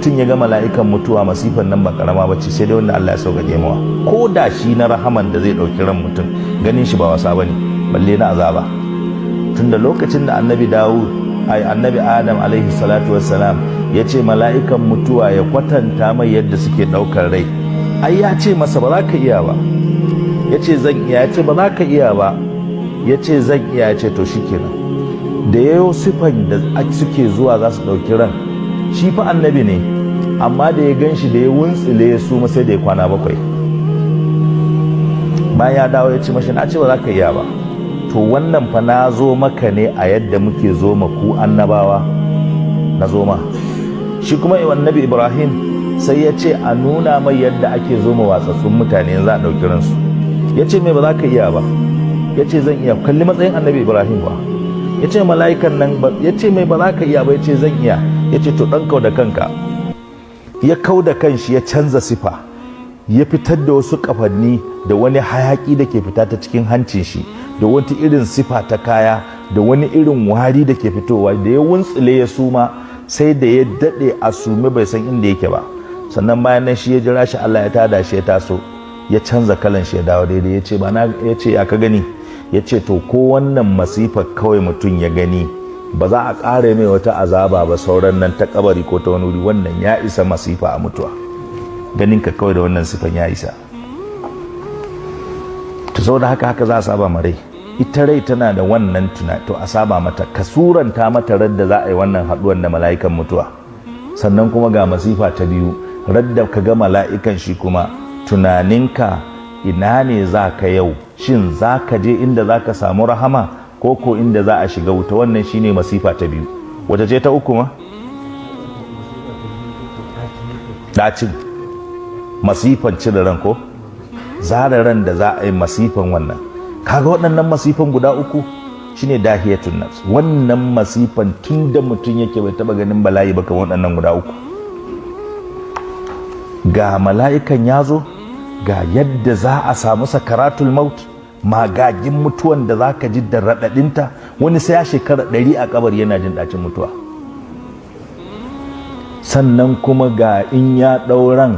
tun ya ga mala'ikan mutuwa masifan nan ba karama bace sai dai wanda Allah ya sauƙaƙe mawa, ko da shi na rahaman da zai ɗauki ran mutum ganin shi ba wasa bane balle na azaba. Tunda lokacin da annabi Adam alaihi salatu wassalam ya ce mala'ikan mutuwa ya kwatanta mai yadda suke ɗaukar rai, ai ya ce masa ba za ka iya ba, ya ce zan iya, ya ce ba za ka iya ba, ya ce zan iya, ya ce to shikenan. Da yayo sifan da suke zuwa za su ɗauki ran, shi fa annabi ne, amma da ya gan shi da ya wuntsile ya suma sai da ya kwana 7. Bayan ya dawo ya ce mashi na ce ba za ka iya ba, to wannan fa na zo maka ne a yadda muke zo ma ku annabawa, na zo ma. Shi kuma annabi Ibrahim sai ya ce a nuna mai yadda ake zo ma watsatsun mutane za a ɗauki ransu, ya ce mai ba za ka iya ba, ya ce zan iya. Kalli matsayin annabi Ibrahim ba, ya ce mala'ikan nan ya ce mai ba za ka iya ba, ya ce zan iya, ya ce to ɗan kau da kanka. Ya kau da kanshi ya canza sifa, ya fitar da wasu kafanni da wani hayaki da ke fita ta cikin hancin shi, da wata irin sifa ta kaya, da wani irin wari da ke fitowa, da ya wuntsile ya suma sai da ya daɗe a sume bai san inda yake ba. Sannan bayan nan shi ya jira shi Allah ya tada shi ya taso, ya canza kalan shi ya dawo daidai. Ya ce ya ce ya ka gani, ya ce to ko wannan masifar kawai mutum ya gani ba za a ƙara mai wata azaba ba sauran nan ta kabari ko ta wani wuri, wannan ya isa masifa a mutuwa. Ganin ka kawai da wannan sifan ya isa. To saboda haka za a saba ma rai, ita rai tana da wannan to a saba mata, ka suranta mata radda za a yi wannan haɗuwan da mala'ikan mutuwa. Sannan kuma ga masifa ta biyu, radda ka ga mala'ikan shi kuma tunaninka ina ne za ka yau, shin za ka je inda za ka samu rahama ko inda za a shiga wuta. Wannan shine masifa ta biyu. Wata ce ta uku ma? Ɗacin masifan cire ran ko zara ran da za a yi masifan wannan. Kaga waɗannan masifan guda uku shine dahiyatun nafs. Wannan masifan tun da mutum yake bai taba ganin bala'i ba kan waɗannan guda uku. Ga mala'ikan ya zo, ga yadda za a samu sakaratul maut, magagin mutuwan da za ka ji da raɗaɗinta. Wani sai ya shekara 100 a kabar yana jin ɗacin mutuwa. Sannan kuma ga in ya ɗauran